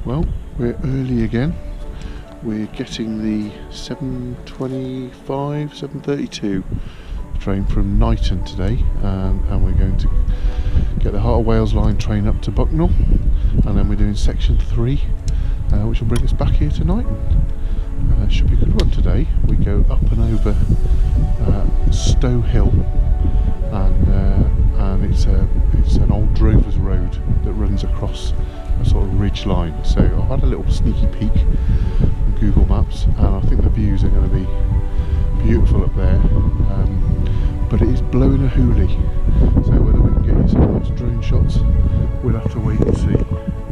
Well, we're early again. We're getting the 7:25, 7:32 train from Knighton today, and we're going to get the Heart of Wales line train up to Bucknell, and then we're doing section 3, which will bring us back here to Knighton. Should be a good one today. We go up and over Stow Hill, and it's an old drover's road that runs across a sort of ridge line. So I've had a little sneaky peek on Google Maps, and I think the views are going to be beautiful up there. But it is blowing a hoolie, so whether we can get you some nice drone shots, we'll have to wait and see.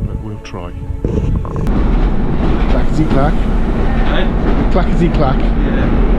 But we'll try. Clackety clack. Hey? Clackety clack. Yeah.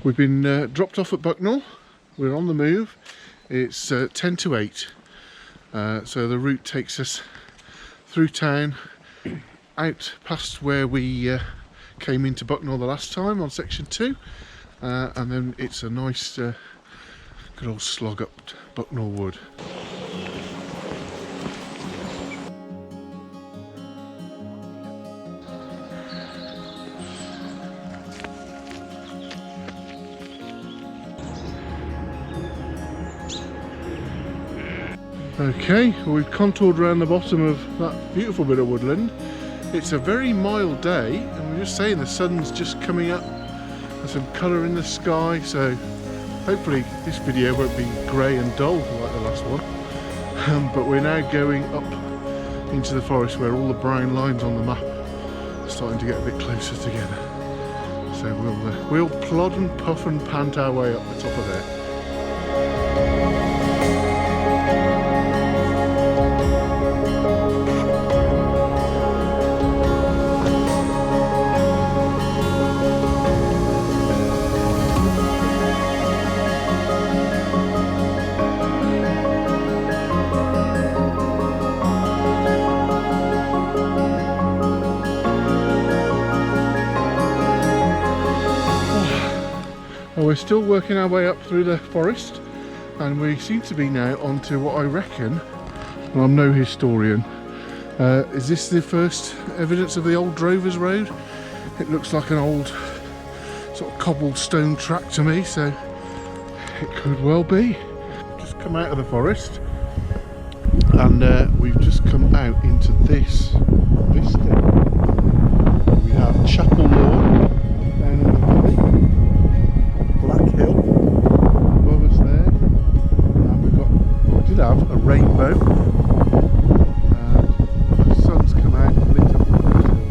We've been dropped off at Bucknell. We're on the move. It's 10 to 8, so the route takes us through town, out past where we came into Bucknell the last time on section 2, and then it's a nice good old slog up Bucknell Wood. Okay, well, we've contoured around the bottom of that beautiful bit of woodland. It's a very mild day, and we're just saying the sun's just coming up. There's some colour in the sky, so hopefully this video won't be grey and dull like the last one. But we're now going up into the forest where all the brown lines on the map are starting to get a bit closer together. So we'll plod and puff and pant our way up the top of there. We're still working our way up through the forest, and we seem to be now onto what I reckon, and I'm no historian, is this the first evidence of the old drover's road? It looks like an old sort of cobbled stone track to me, so it could well be. We've just come out of the forest, and we've just come out into this vista. We have Chapel Lawn down in the valley, Hill above us there, and we did have a rainbow, and the sun's come out and lit up the forest hill.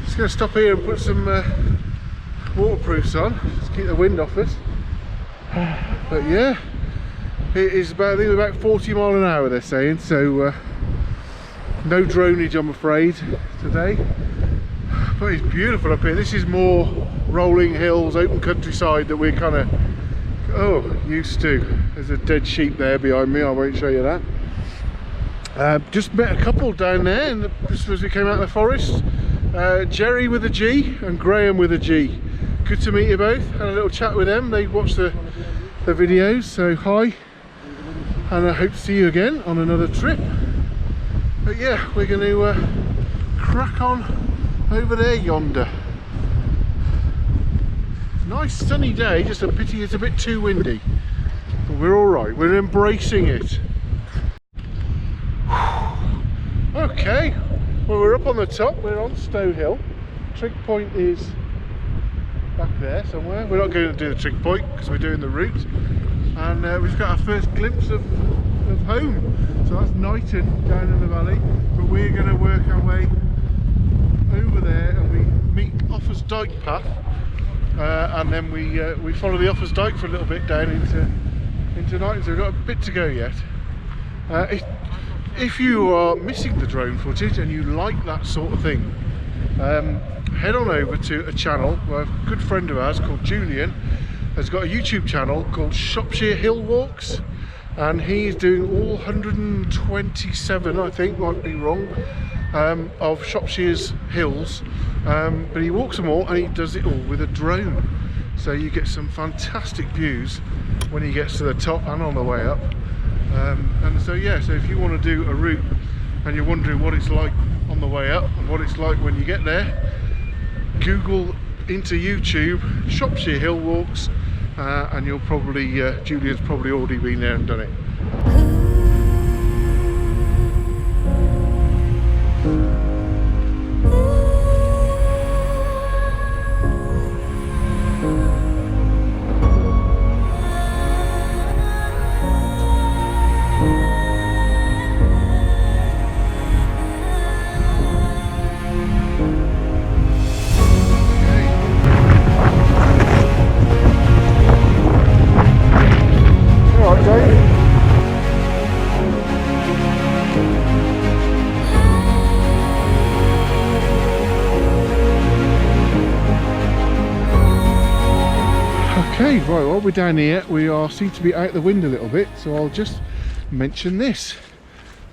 Just going to stop here and put some waterproofs on, just keep the wind off us. But yeah, it is about, I think about 40 mile an hour they're saying, so no dronage I'm afraid today. But it's beautiful up here. This is more rolling hills, open countryside that we're kind of used to. There's a dead sheep there behind me, I won't show you that. Just met a couple down there just as we came out of the forest. Jerry with a G and Graham with a G. Good to meet you both. Had a little chat with them. They watched the videos, so hi, and I hope to see you again on another trip. But yeah, we're going to crack on over there yonder. Nice sunny day, just a pity it's a bit too windy, but we're all right. We're embracing it. Okay. Well, we're up on the top, we're on Stow Hill. Trig point is back there somewhere. We're not going to do the trig point because we're doing the route. And we've got our first glimpse of of home. So that's Knighton down in the valley, but we're going to work our way over there and we meet Offas Dyke path, and then we follow the Offas Dyke for a little bit down into Knighton. So we've got a bit to go yet. If you are missing the drone footage and you like that sort of thing, head on over to a channel where a good friend of ours called Julian has got a YouTube channel called Shropshire Hill Walks, and he's doing all 127, I think, might be wrong, of Shropshire's hills, but he walks them all and he does it all with a drone, so you get some fantastic views when he gets to the top and on the way up. And so yeah, so if you want to do a route and you're wondering what it's like on the way up and what it's like when you get there, Google into YouTube Shropshire Hill Walks, and you'll probably Julian's probably already been there and done it. Okay, right, while we're down here, we seem to be out the wind a little bit, so I'll just mention this.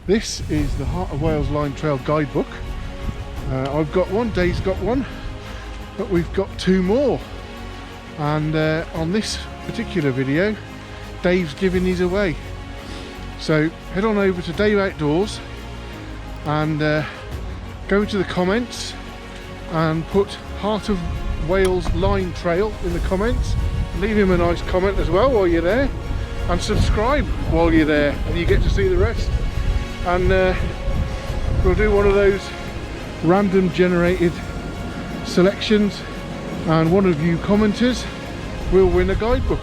This is the Heart of Wales Line Trail guidebook. I've got one, Dave's got one, but we've got two more. And on this particular video, Dave's giving these away. So head on over to Dave Outdoors and go to the comments and put Heart of Wales Line Trail in the comments. Leave him a nice comment as well while you're there, and subscribe while you're there, and you get to see the rest. And we'll do one of those random generated selections, and one of you commenters will win a guidebook,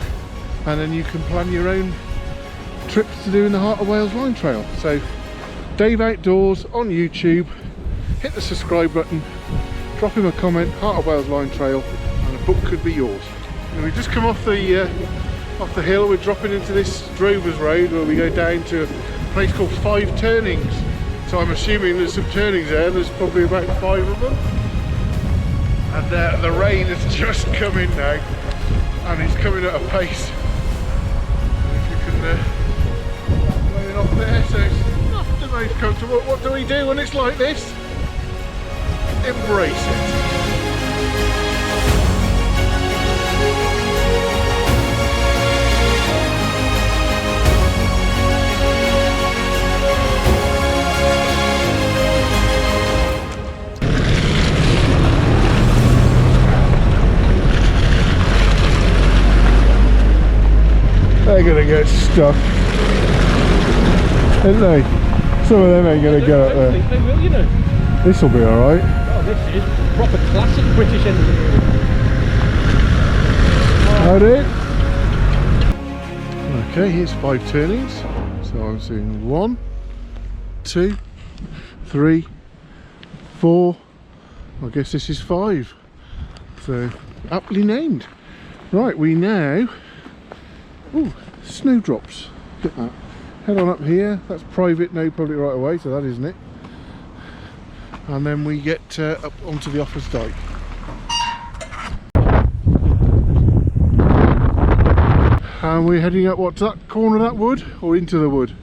and then you can plan your own trips to do in the Heart of Wales Line Trail. So Dave Outdoors on YouTube, hit the subscribe button, drop him a comment, Heart of Wales Line Trail, and a book could be yours. And we've just come off the hill. We're dropping into this Drovers Road where we go down to a place called Five Turnings. So I'm assuming there's some turnings there. There's probably about 5 of them. And the rain has just come in now, and it's coming at a pace. And if you can blowing off there, so it's not the most comfortable. What do we do when it's like this? Embrace it. They're gonna get stuck, aren't they? Some of them ain't gonna get up there. They will, you know. This will be alright. Oh, this is proper classic British engineering. That it? Okay, here's 5 turnings. So I'm seeing 1, 2, 3, 4. I guess this is 5. So aptly named. Right, we now. Ooh, snowdrops. Look at that. Head on up here. That's private, no public right away, so that isn't it. And then we get up onto the Offas Dyke. And we're heading up what, to that corner of that wood or into the wood?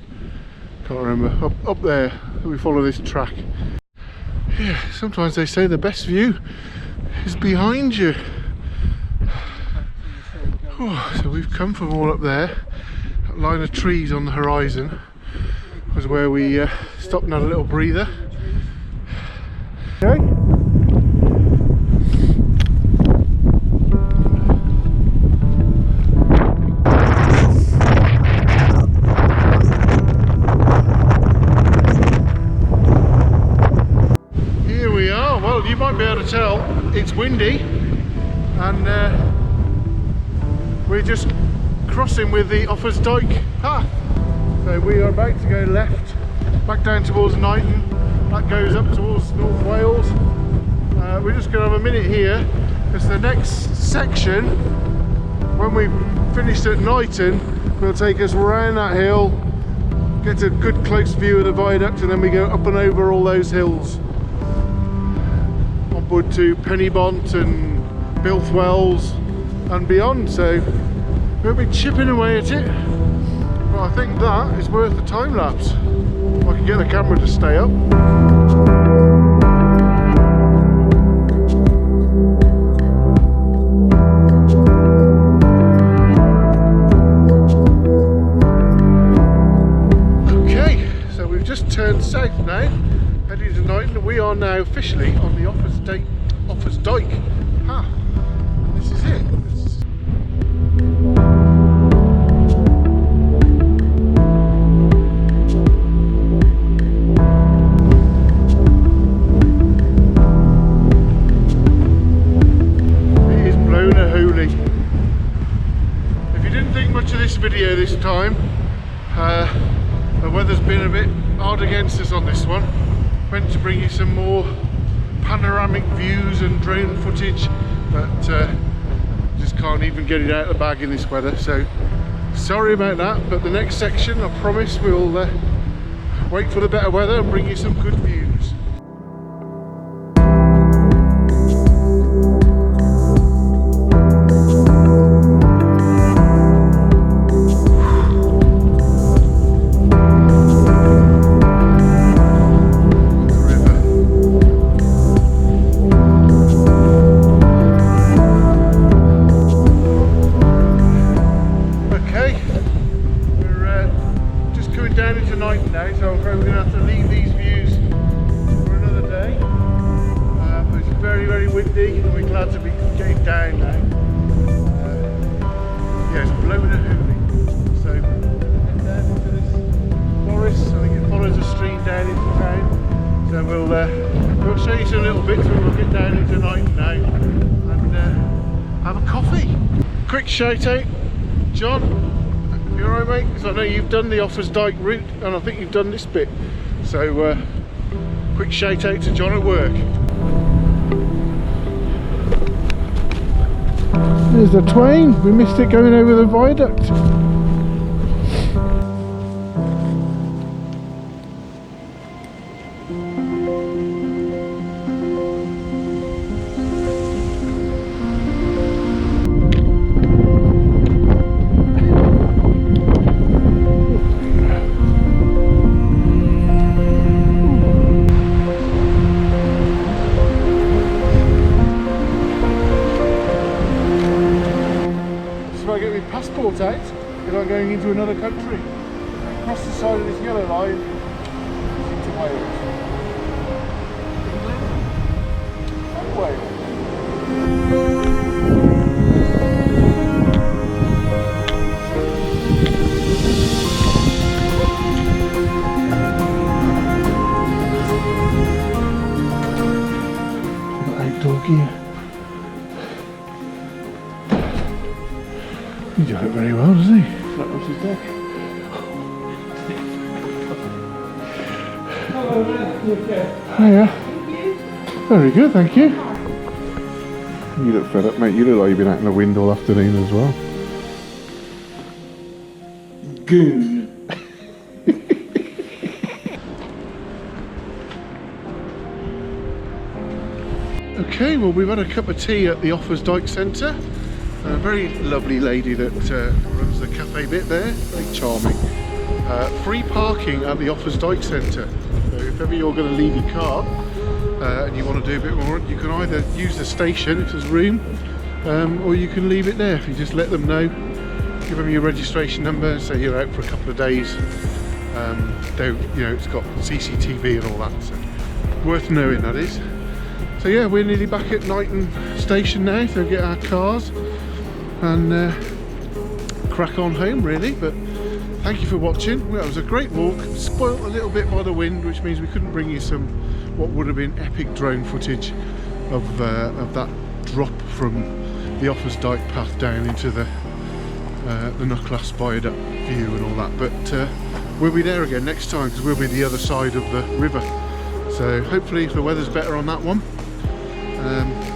Can't remember. Up there. We follow this track. Yeah, sometimes they say the best view is behind you. So we've come from all up there. That line of trees on the horizon was where we stopped and had a little breather. Okay. Here we are. Well, you might be able to tell it's windy, and we're just crossing with the Offas Dyke path. So we are about to go left, back down towards Knighton. That goes up towards North Wales. We're just going to have a minute here, because the next section, when we finished at Knighton, will take us round that hill, get a good close view of the viaduct, and then we go up and over all those hills. Onward to Pennybont and Bilthwells and beyond, so we'll be chipping away at it. But I think that is worth the time lapse. If I can get the camera to stay up. Okay, so we've just turned south now, heading to Knighton. We are now officially on the Offas Dyke. Ah, this is it. Video this time. The weather's been a bit hard against us on this one. Meant to bring you some more panoramic views and drone footage, but just can't even get it out of the bag in this weather, so sorry about that. But the next section, I promise we'll wait for the better weather and bring you some good views. We'll show you some little bits when we'll get down into Knighton now and have a coffee. Quick shout out, John, you alright mate? Because I know you've done the Offas Dyke route and I think you've done this bit. So quick shout out to John at work. There's the Twain, we missed it going over the viaduct. Passport out because I'm going into another country. Across the side of this yellow line into Wales. England and Wales. Outdoor gear. He does it very well, doesn't he? That was his deck. Hello there, you okay? Hiya. Very good, thank you. You look fed up, mate. You look like you've been out in the wind all afternoon as well. Goon. Okay, well we've had a cup of tea at the Offas Dyke Centre. A very lovely lady that runs the cafe bit there, very charming. Free parking at the Offas Dyke Centre. So if ever you're going to leave your car and you want to do a bit more, you can either use the station if there's room, or you can leave it there. If you just let them know, give them your registration number, say you're out for a couple of days. It's got CCTV and all that, so worth knowing that is. So yeah, we're nearly back at Knighton station now, so get our cars and crack on home really. But thank you for watching. Well, it was a great walk, spoilt a little bit by the wind, which means we couldn't bring you some what would have been epic drone footage of that drop from the Offas Dyke path down into the the Knucklas viaduct view and all that, but we'll be there again next time because we'll be the other side of the river. So hopefully if the weather's better on that one,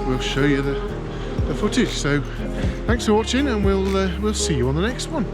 we'll show you the footage. So thanks for watching, and we'll see you on the next one.